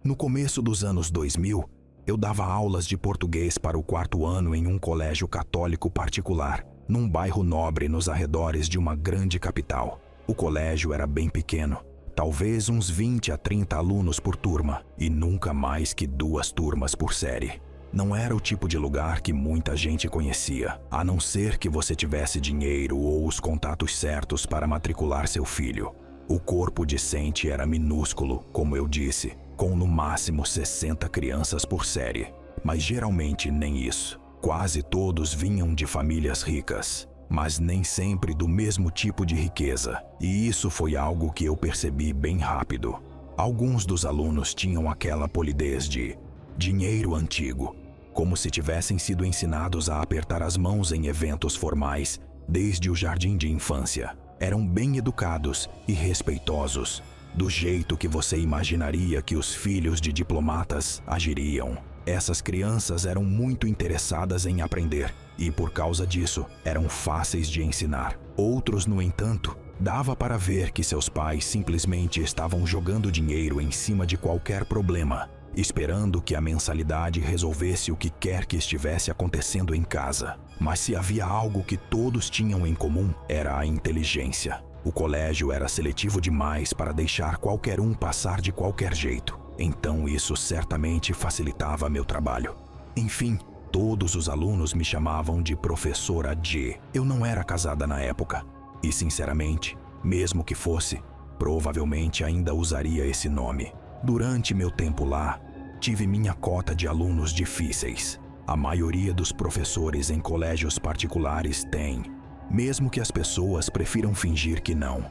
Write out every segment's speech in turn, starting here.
No começo dos anos 2000, eu dava aulas de português para o 4º ano em um colégio católico particular, num bairro nobre nos arredores de uma grande capital. O colégio era bem pequeno, talvez uns 20 a 30 alunos por turma, e nunca mais que 2 turmas por série. Não era o tipo de lugar que muita gente conhecia, a não ser que você tivesse dinheiro ou os contatos certos para matricular seu filho. O corpo discente era minúsculo, como eu disse, com no máximo 60 crianças por série, mas geralmente nem isso. Quase todos vinham de famílias ricas, mas nem sempre do mesmo tipo de riqueza, e isso foi algo que eu percebi bem rápido. Alguns dos alunos tinham aquela polidez de dinheiro antigo, como se tivessem sido ensinados a apertar as mãos em eventos formais desde o jardim de infância. Eram bem educados e respeitosos, do jeito que você imaginaria que os filhos de diplomatas agiriam. Essas crianças eram muito interessadas em aprender e, por causa disso, eram fáceis de ensinar. Outros, no entanto, dava para ver que seus pais simplesmente estavam jogando dinheiro em cima de qualquer problema, esperando que a mensalidade resolvesse o que quer que estivesse acontecendo em casa. Mas se havia algo que todos tinham em comum, era a inteligência. O colégio era seletivo demais para deixar qualquer um passar de qualquer jeito. Então isso certamente facilitava meu trabalho. Enfim, todos os alunos me chamavam de Professora G. Eu não era casada na época. E sinceramente, mesmo que fosse, provavelmente ainda usaria esse nome. Durante meu tempo lá, tive minha cota de alunos difíceis. A maioria dos professores em colégios particulares tem, mesmo que as pessoas prefiram fingir que não.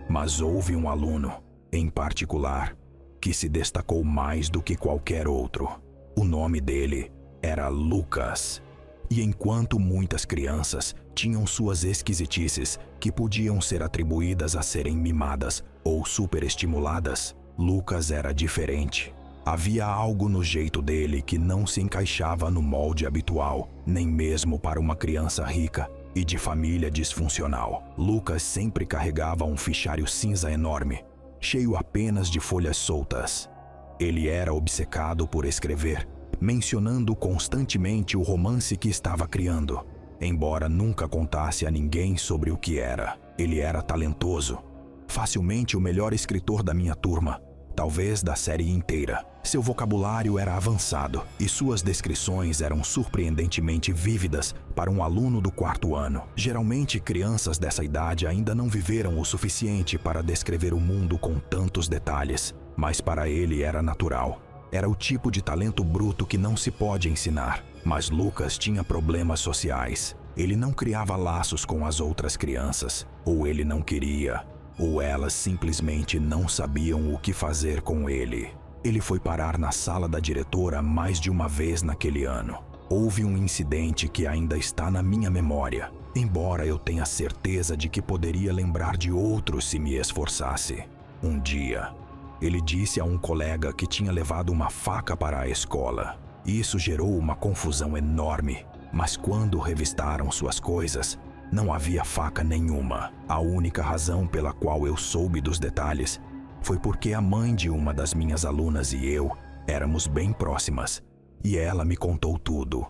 Mas houve um aluno, em particular, que se destacou mais do que qualquer outro. O nome dele era Lucas. E enquanto muitas crianças tinham suas esquisitices que podiam ser atribuídas a serem mimadas ou superestimuladas, Lucas era diferente. Havia algo no jeito dele que não se encaixava no molde habitual, nem mesmo para uma criança rica e de família disfuncional. Lucas sempre carregava um fichário cinza enorme, cheio apenas de folhas soltas. Ele era obcecado por escrever, mencionando constantemente o romance que estava criando. Embora nunca contasse a ninguém sobre o que era, ele era talentoso, facilmente o melhor escritor da minha turma, talvez da série inteira. Seu vocabulário era avançado e suas descrições eram surpreendentemente vívidas para um aluno do 4º ano. Geralmente, crianças dessa idade ainda não viveram o suficiente para descrever o mundo com tantos detalhes, mas para ele era natural. Era o tipo de talento bruto que não se pode ensinar. Mas Lucas tinha problemas sociais. Ele não criava laços com as outras crianças, ou ele não queria, ou elas simplesmente não sabiam o que fazer com ele. Ele foi parar na sala da diretora mais de uma vez naquele ano. Houve um incidente que ainda está na minha memória, embora eu tenha certeza de que poderia lembrar de outros se me esforçasse. Um dia, ele disse a um colega que tinha levado uma faca para a escola. Isso gerou uma confusão enorme, mas quando revistaram suas coisas, não havia faca nenhuma. A única razão pela qual eu soube dos detalhes foi porque a mãe de uma das minhas alunas e eu éramos bem próximas, e ela me contou tudo.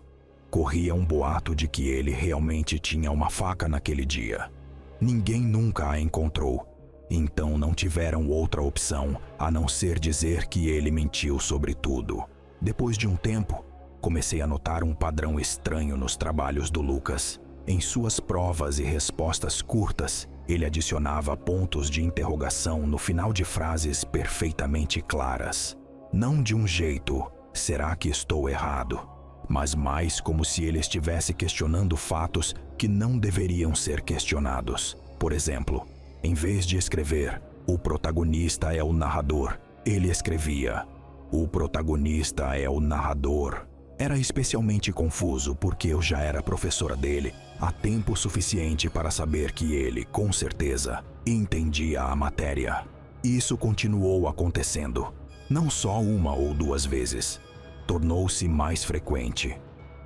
Corria um boato de que ele realmente tinha uma faca naquele dia. Ninguém nunca a encontrou, então não tiveram outra opção a não ser dizer que ele mentiu sobre tudo. Depois de um tempo, comecei a notar um padrão estranho nos trabalhos do Lucas. Em suas provas e respostas curtas, ele adicionava pontos de interrogação no final de frases perfeitamente claras. Não de um jeito, será que estou errado? Mas mais como se ele estivesse questionando fatos que não deveriam ser questionados. Por exemplo, em vez de escrever, o protagonista é o narrador, ele escrevia, o protagonista é o narrador. Era especialmente confuso porque eu já era professora dele há tempo suficiente para saber que ele, com certeza, entendia a matéria. Isso continuou acontecendo, não só uma ou duas vezes. Tornou-se mais frequente.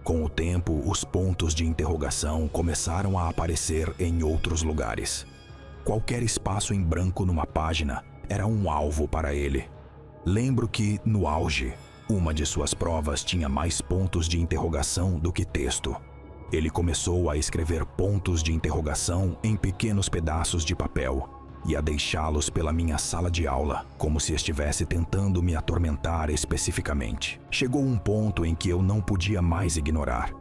Com o tempo, os pontos de interrogação começaram a aparecer em outros lugares. Qualquer espaço em branco numa página era um alvo para ele. Lembro que, no auge, uma de suas provas tinha mais pontos de interrogação do que texto. Ele começou a escrever pontos de interrogação em pequenos pedaços de papel e a deixá-los pela minha sala de aula, como se estivesse tentando me atormentar especificamente. Chegou um ponto em que eu não podia mais ignorar.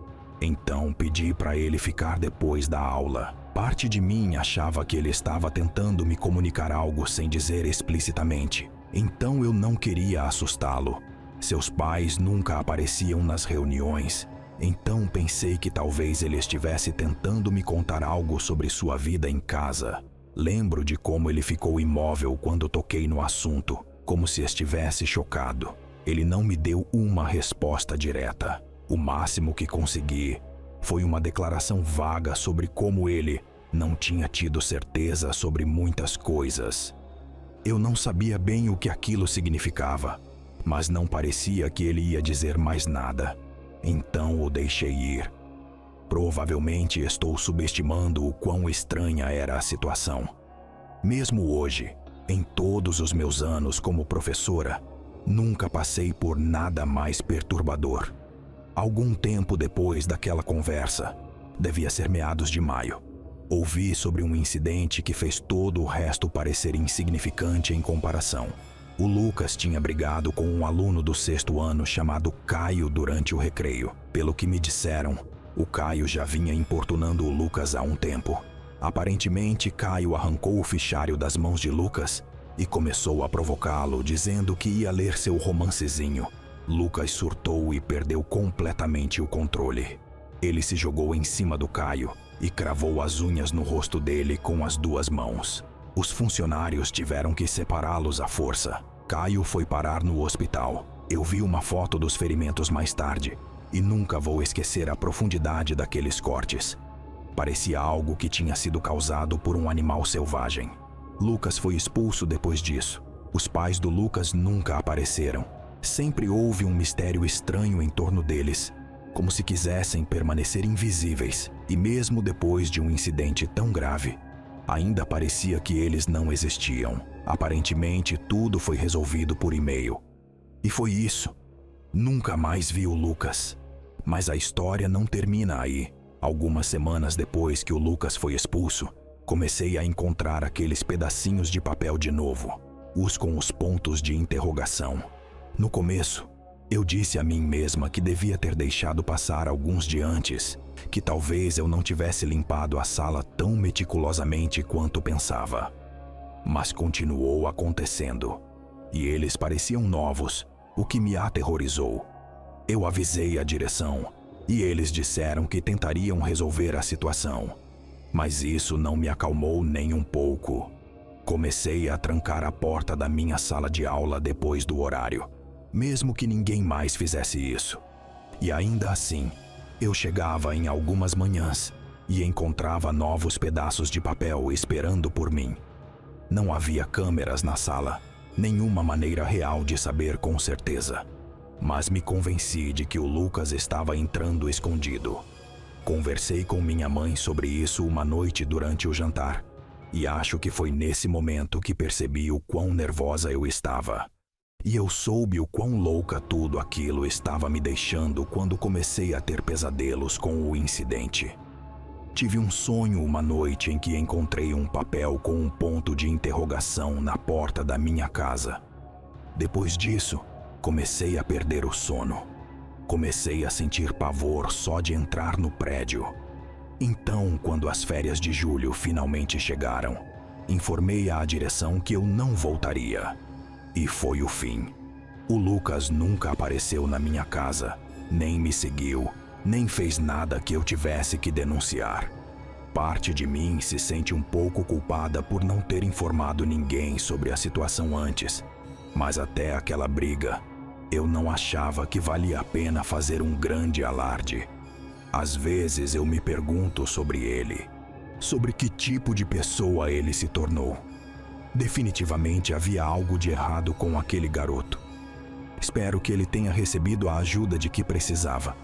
Então pedi para ele ficar depois da aula. Parte de mim achava que ele estava tentando me comunicar algo sem dizer explicitamente. Então eu não queria assustá-lo. Seus pais nunca apareciam nas reuniões. Então pensei que talvez ele estivesse tentando me contar algo sobre sua vida em casa. Lembro de como ele ficou imóvel quando toquei no assunto, como se estivesse chocado. Ele não me deu uma resposta direta. O máximo que consegui foi uma declaração vaga sobre como ele não tinha tido certeza sobre muitas coisas. Eu não sabia bem o que aquilo significava, mas não parecia que ele ia dizer mais nada. Então o deixei ir. Provavelmente estou subestimando o quão estranha era a situação. Mesmo hoje, em todos os meus anos como professora, nunca passei por nada mais perturbador. Algum tempo depois daquela conversa, devia ser meados de maio, ouvi sobre um incidente que fez todo o resto parecer insignificante em comparação. O Lucas tinha brigado com um aluno do 6º ano chamado Caio durante o recreio. Pelo que me disseram, o Caio já vinha importunando o Lucas há um tempo. Aparentemente, Caio arrancou o fichário das mãos de Lucas e começou a provocá-lo, dizendo que ia ler seu romancezinho. Lucas surtou e perdeu completamente o controle. Ele se jogou em cima do Caio e cravou as unhas no rosto dele com as 2 mãos. Os funcionários tiveram que separá-los à força. Caio foi parar no hospital. Eu vi uma foto dos ferimentos mais tarde e nunca vou esquecer a profundidade daqueles cortes. Parecia algo que tinha sido causado por um animal selvagem. Lucas foi expulso depois disso. Os pais do Lucas nunca apareceram. Sempre houve um mistério estranho em torno deles, como se quisessem permanecer invisíveis. E mesmo depois de um incidente tão grave, ainda parecia que eles não existiam. Aparentemente, tudo foi resolvido por e-mail. E foi isso. Nunca mais vi o Lucas. Mas a história não termina aí. Algumas semanas depois que o Lucas foi expulso, comecei a encontrar aqueles pedacinhos de papel de novo, os com os pontos de interrogação. No começo, eu disse a mim mesma que devia ter deixado passar alguns dias antes, que talvez eu não tivesse limpado a sala tão meticulosamente quanto pensava. Mas continuou acontecendo, e eles pareciam novos, o que me aterrorizou. Eu avisei a direção, e eles disseram que tentariam resolver a situação. Mas isso não me acalmou nem um pouco. Comecei a trancar a porta da minha sala de aula depois do horário, mesmo que ninguém mais fizesse isso. E ainda assim, eu chegava em algumas manhãs e encontrava novos pedaços de papel esperando por mim. Não havia câmeras na sala, nenhuma maneira real de saber com certeza. Mas me convenci de que o Lucas estava entrando escondido. Conversei com minha mãe sobre isso uma noite durante o jantar, e acho que foi nesse momento que percebi o quão nervosa eu estava. E eu soube o quão louca tudo aquilo estava me deixando quando comecei a ter pesadelos com o incidente. Tive um sonho uma noite em que encontrei um papel com um ponto de interrogação na porta da minha casa. Depois disso, comecei a perder o sono. Comecei a sentir pavor só de entrar no prédio. Então, quando as férias de julho finalmente chegaram, informei à direção que eu não voltaria. E foi o fim. O Lucas nunca apareceu na minha casa, nem me seguiu, nem fez nada que eu tivesse que denunciar. Parte de mim se sente um pouco culpada por não ter informado ninguém sobre a situação antes, mas até aquela briga, eu não achava que valia a pena fazer um grande alarde. Às vezes eu me pergunto sobre ele, sobre que tipo de pessoa ele se tornou. Definitivamente havia algo de errado com aquele garoto. Espero que ele tenha recebido a ajuda de que precisava.